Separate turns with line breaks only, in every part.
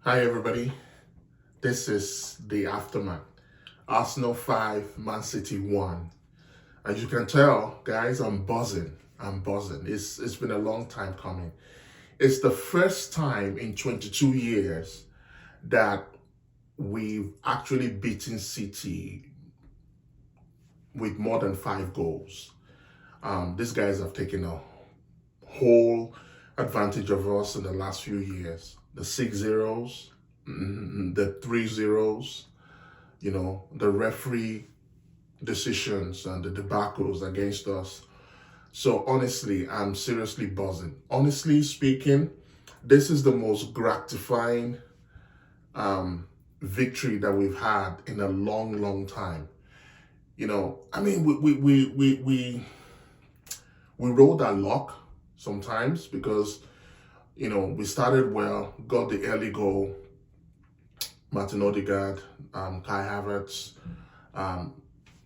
Hi, everybody. This is the aftermath. Arsenal 5, Man City 1. As you can tell, guys, I'm buzzing. I'm buzzing. It's been a long time coming. It's the first time in 22 years that we've actually beaten City with more than 5 goals. These guys have taken a whole advantage of us in the last few years. The 6-0s, the 3-0s, the referee decisions and the debacles against us. So honestly, I'm seriously buzzing. Honestly speaking, this is the most gratifying victory that we've had in a long, long time. I mean, we rode our luck sometimes because we started well, got the early goal. Martin Odegaard, Kai Havertz, um,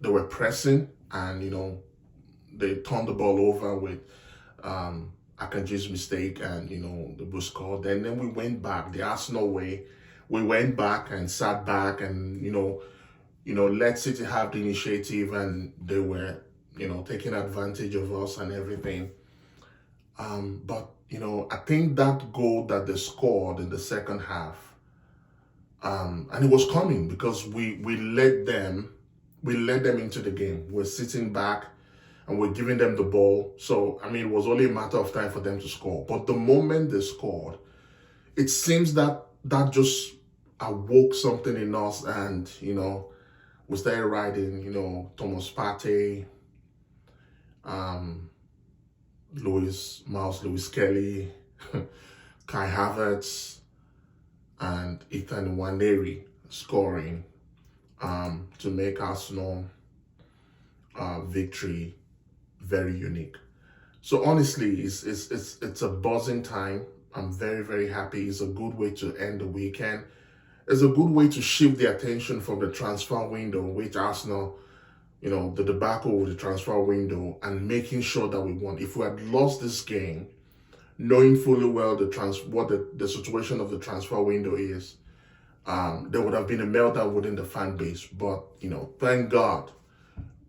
they were pressing, and they turned the ball over with Akanji's mistake, and the was scored. And then we went back the Arsenal way. We went back and sat back, and let City have the initiative, and they were taking advantage of us and everything. But I think that goal that they scored in the second half, and it was coming because we led them into the game. We're sitting back and we're giving them the ball. So, I mean, it was only a matter of time for them to score. But the moment they scored, it seems that just awoke something in us, and, we started riding, Thomas Partey, um, Miles Lewis Kelly, Kai Havertz, and Ethan Nwaneri scoring to make Arsenal victory very unique. So honestly, it's a buzzing time. I'm very, very happy. It's a good way to end the weekend. It's a good way to shift the attention from the transfer window, which Arsenal, the debacle with the transfer window, and making sure that we won. If we had lost this game, knowing fully well what the situation of the transfer window is, there would have been a meltdown within the fan base. But thank God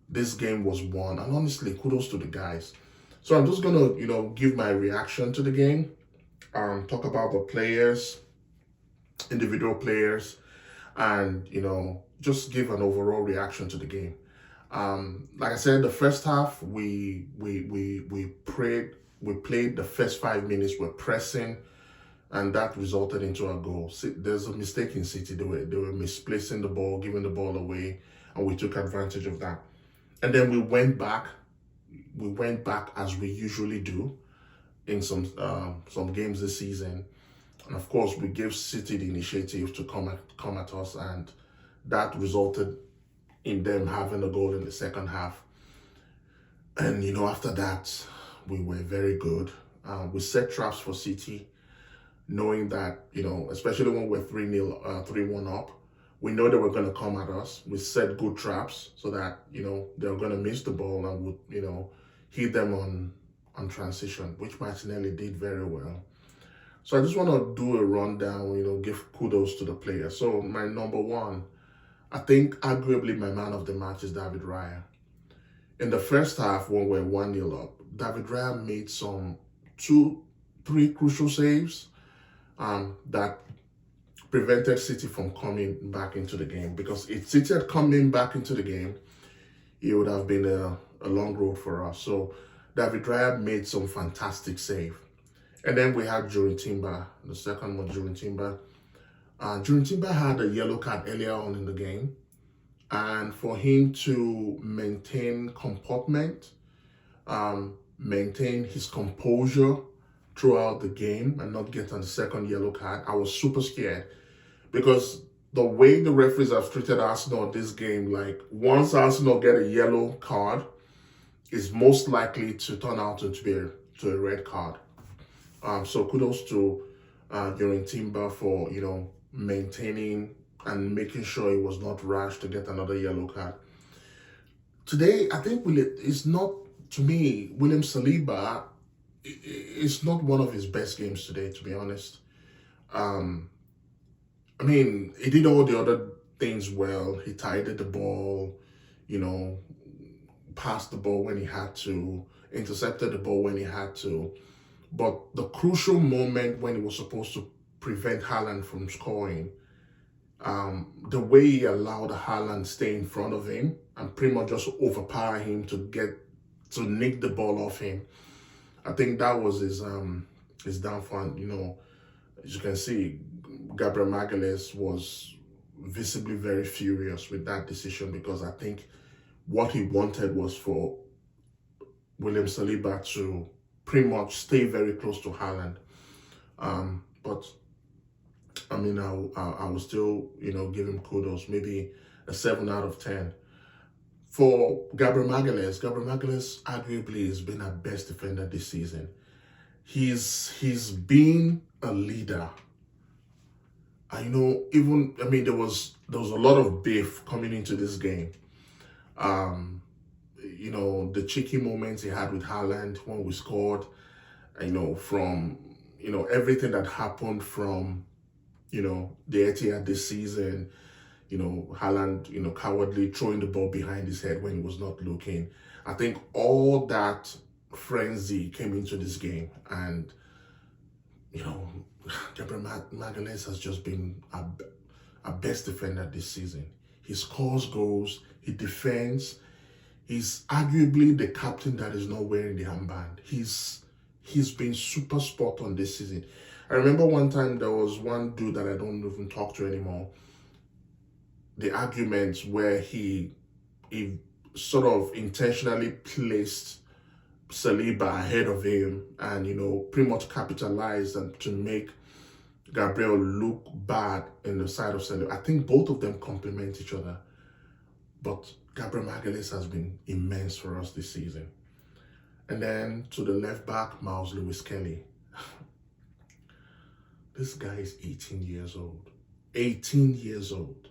this game was won, and honestly, kudos to the guys. So I'm just gonna give my reaction to the game, talk about the players, individual players, and just give an overall reaction to the game. Like I said, the first half we played the first 5 minutes. We're pressing, and that resulted into a goal. There's a mistake in City. They were misplacing the ball, giving the ball away, and we took advantage of that. And then we went back. We went back as we usually do in some games this season, and of course we gave City the initiative to come at us, and that resulted in them having a goal in the second half. And after that, we were very good. We set traps for City, knowing that especially when we're 3-0, 3-1 up, we know they were going to come at us. We set good traps so that they're going to miss the ball and would hit them on transition, which Martinelli did very well. So I just want to do a rundown, give kudos to the players. So my number one, I think arguably my man of the match is David Raya. In the first half, when we're 1-0 up, David Raya made some 2-3 crucial saves that prevented City from coming back into the game. Because if City had come in back into the game, it would have been a long road for us. So David Raya made some fantastic save. And then we had Jurien Timber, the second one, Jurien Timber. Jurien Timber had a yellow card earlier on in the game. And for him to maintain comportment, maintain his composure throughout the game and not get on the second yellow card, I was super scared. Because the way the referees have treated Arsenal this game, like once Arsenal get a yellow card, is most likely to turn out to a red card. So kudos to Jurien Timber for maintaining and making sure he was not rash to get another yellow card. Today, I think it's not, to me, William Saliba, it's not one of his best games today, to be honest. I mean, he did all the other things well. He tidied the ball, you know, passed the ball when he had to, intercepted the ball when he had to. But the crucial moment when he was supposed to prevent Haaland from scoring, the way he allowed Haaland stay in front of him and pretty much just overpower him to nick the ball off him, I think that was his downfall. You know, as you can see, Gabriel Magalhaes was visibly very furious with that decision because I think what he wanted was for William Saliba to pretty much stay very close to Haaland. But I mean, I will still, give him kudos, maybe a 7 out of 10. For Gabriel Magalhaes arguably has been our best defender this season. He's been a leader. There was a lot of beef coming into this game. The cheeky moments he had with Haaland when we scored, from everything that happened from the Etihad this season, Haaland, cowardly throwing the ball behind his head when he was not looking. I think all that frenzy came into this game, and Gabriel Magalhaes has just been our best defender this season. He scores goals, he defends. He's arguably the captain that is not wearing the armband. He's been super spot on this season. I remember one time there was one dude that I don't even talk to anymore. The arguments where he sort of intentionally placed Saliba ahead of him and, pretty much capitalized and to make Gabriel look bad in the side of Saliba. I think both of them complement each other. But Gabriel Magalhaes has been immense for us this season. And then to the left back, Miles Lewis-Kelly. This guy is 18 years old. 18 years old.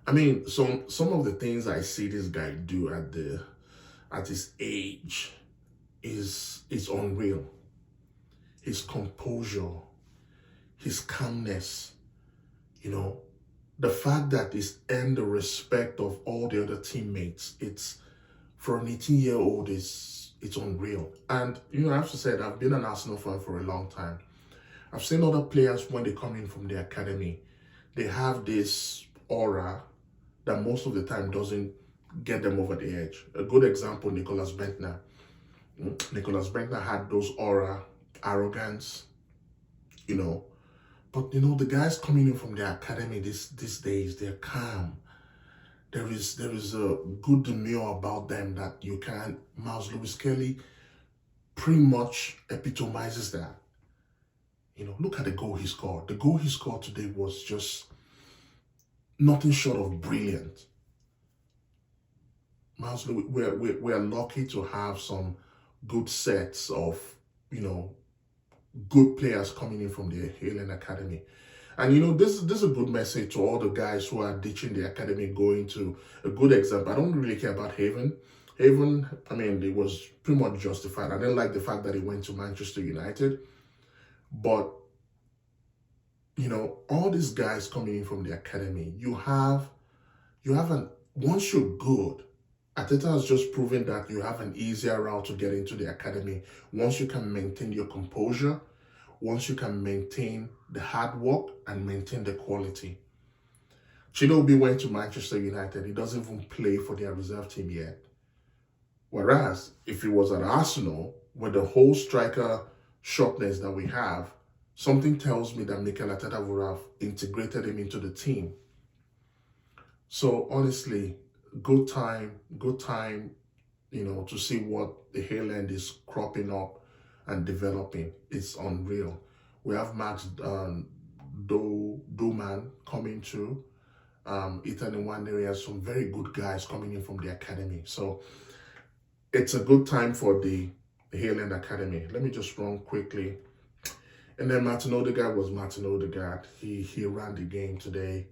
I mean, some of the things I see this guy do at his age is unreal. His composure, his calmness, the fact that he's earned the respect of all the other teammates, it's for an 18-year-old, it's unreal. And I have to say that I've been an Arsenal fan for a long time. I've seen other players when they come in from the academy, they have this aura that most of the time doesn't get them over the edge. A good example, Nicolas Bentner. Nicolas Bentner had those aura, arrogance, But the guys coming in from the academy these days, they're calm. There is a good demeanor about them that you can't. Miles Lewis-Kelly pretty much epitomizes that. Look at the goal he scored. The goal he scored today was just nothing short of brilliant. Miles Lewis, we're lucky to have some good sets of, good players coming in from the Haaland Academy. And this is a good message to all the guys who are ditching the academy, going to a good example. I don't really care about Haven. Haven, it was pretty much justified. I didn't like the fact that he went to Manchester United. But, all these guys coming in from the academy, once you're good, Arteta has just proven that you have an easier route to get into the academy. Once you can maintain your composure, once you can maintain the hard work and maintain the quality. Chidobe went to Manchester United. He doesn't even play for their reserve team yet. Whereas, if he was at Arsenal, with the whole striker shortness that we have, something tells me that Mikel Arteta would have integrated him into the team. So, honestly, good time, to see what the Haaland is cropping up and developing. It's unreal. We have Max Doman coming to Ethan Nwaneri, some very good guys coming in from the academy. So it's a good time for the Haaland Academy. Let me just run quickly. And then Martin Odegaard was Martin Odegaard. He ran the game today.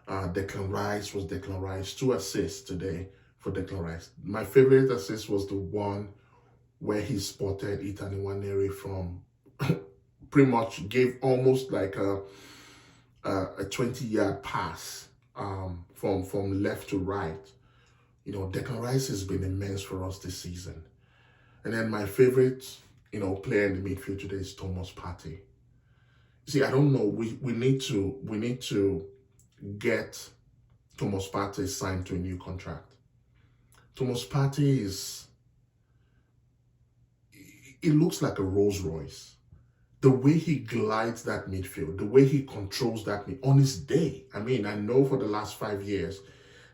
Declan Rice was Declan Rice. 2 assists today for Declan Rice. My favorite assist was the one where he spotted Ethan Nwaneri from pretty much gave almost like a 20-yard pass from left to right. Declan Rice has been immense for us this season. And then my favorite, player in the midfield today is Thomas Partey. See, I don't know. We need to get Thomas Partey signed to a new contract. Thomas Partey it looks like a Rolls Royce. The way he glides that midfield, the way he controls that on his day. I mean, I know for the last 5 years,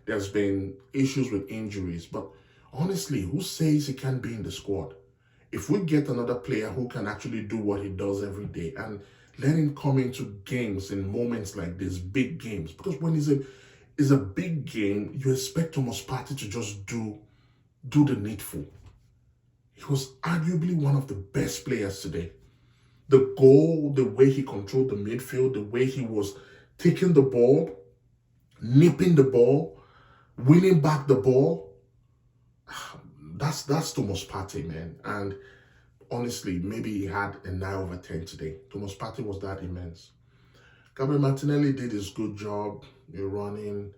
there's been issues with injuries, but honestly, who says he can't be in the squad? If we get another player who can actually do what he does every day and let him come into games in moments like this, big games, because when it's a big game, you expect Thomas Partey to just do the needful. He was arguably one of the best players today. The goal, the way he controlled the midfield, the way he was taking the ball, nipping the ball, winning back the ball, that's Thomas Partey, man. And honestly, maybe he had a 9 over 10 today. Thomas Partey was that immense. Gabriel Martinelli did his good job. You're running.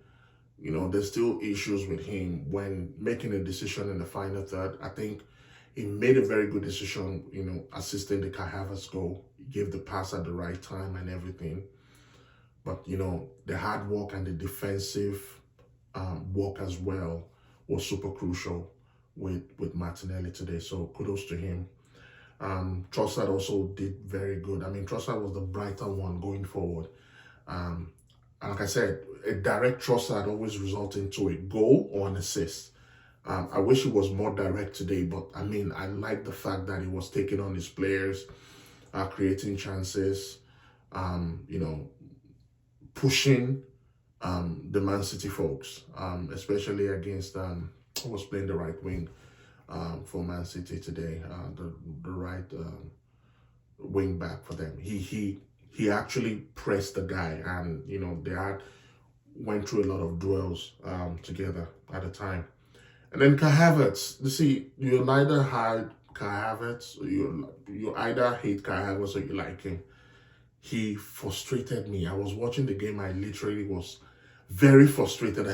There's still issues with him when making a decision in the final third. I think he made a very good decision, assisting the Kai Havertz goal. He gave the pass at the right time and everything. But, the hard work and the defensive work as well was super crucial with Martinelli today. So kudos to him. Trossard also did very good. I mean, Trossard was the brighter one going forward. And like I said, a direct Trossard always results into a goal or an assist. I wish it was more direct today, but I mean, I like the fact that he was taking on his players, creating chances, pushing the Man City folks, especially against who was playing the right wing for Man City today, the right wing back for them. He actually pressed the guy, and they went through a lot of duels together at the time. And then Kai Havertz, you see, you either hate Kai Havertz, you either hate Kai Havertz or you like him. He frustrated me. I was watching the game. I literally was very frustrated.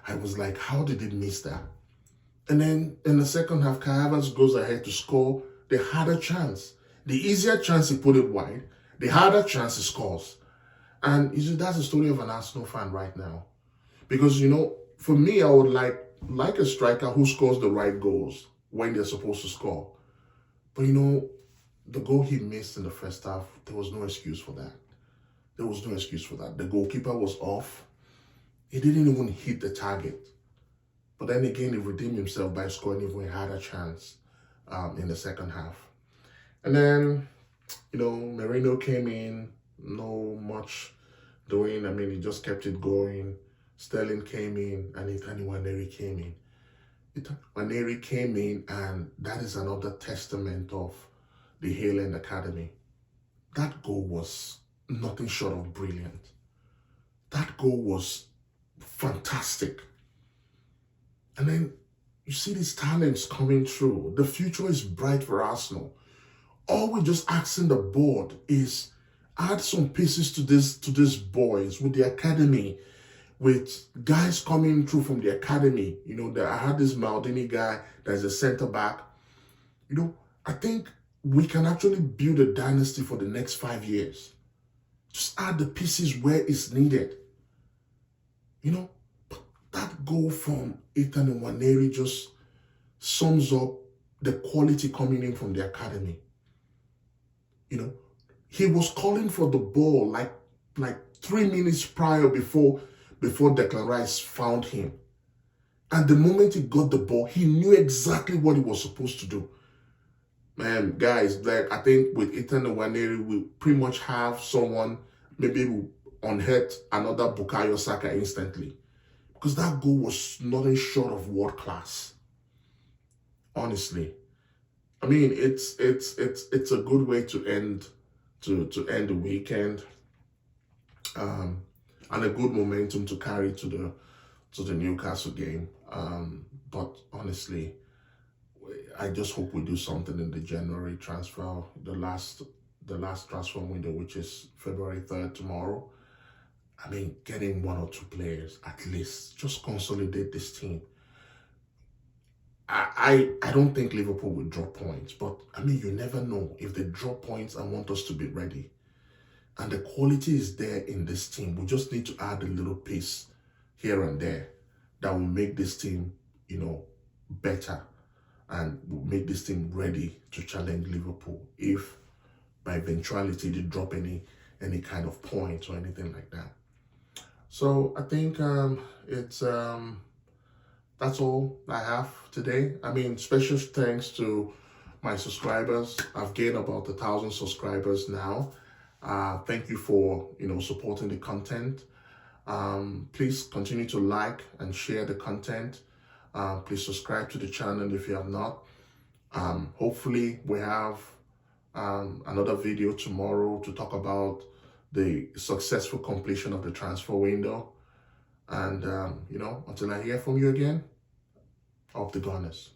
I was like, how did he miss that? And then in the second half, Kai Havertz goes ahead to score the harder chance. The easier chance, he put it wide. The harder chance, he scores. And that's the story of an Arsenal fan right now. Because, for me, I would like a striker who scores the right goals when they're supposed to score. But, the goal he missed in the first half, there was no excuse for that. There was no excuse for that. The goalkeeper was off. He didn't even hit the target. But then again, he redeemed himself by scoring even a harder chance in the second half. And then, Merino came in, no much doing. I mean, he just kept it going. Sterling came in, and Ethan Nwaneri came in. Nwaneri came in, and that is another testament of the Haaland Academy. That goal was nothing short of brilliant. That goal was fantastic. And then you see these talents coming through. The future is bright for Arsenal. All we're just asking the board is add some pieces to these boys with the academy, with guys coming through from the academy. I had this Maldini guy that's a center back. I think we can actually build a dynasty for the next 5 years. Just add the pieces where it's needed. But that goal from Ethan Nwaneri just sums up the quality coming in from the academy. He was calling for the ball like 3 minutes prior before Declan Rice found him. And the moment he got the ball, he knew exactly what he was supposed to do. Man, guys, I think with Ethan Nwaneri, we pretty much have someone maybe will unhurt another Bukayo Saka instantly. Because that goal was nothing short of world class. Honestly. I mean, it's a good way to end the weekend. And a good momentum to carry to the Newcastle game. But honestly, I just hope we do something in the January transfer, the last transfer window, which is February 3rd tomorrow. I mean, getting 1 or 2 players at least, just consolidate this team. I don't think Liverpool will drop points, but I mean, you never know. If they drop points, I want us to be ready. And the quality is there in this team. We just need to add a little piece here and there that will make this team, better, and will make this team ready to challenge Liverpool if by eventuality they drop any kind of points or anything like that. So I think that's all I have today. I mean, special thanks to my subscribers. I've gained about 1,000 subscribers now. Thank you for supporting the content. Please continue to like and share the content. Please subscribe to the channel if you have not. Hopefully we have another video tomorrow to talk about the successful completion of the transfer window. And until I hear from you again, up the Gunners.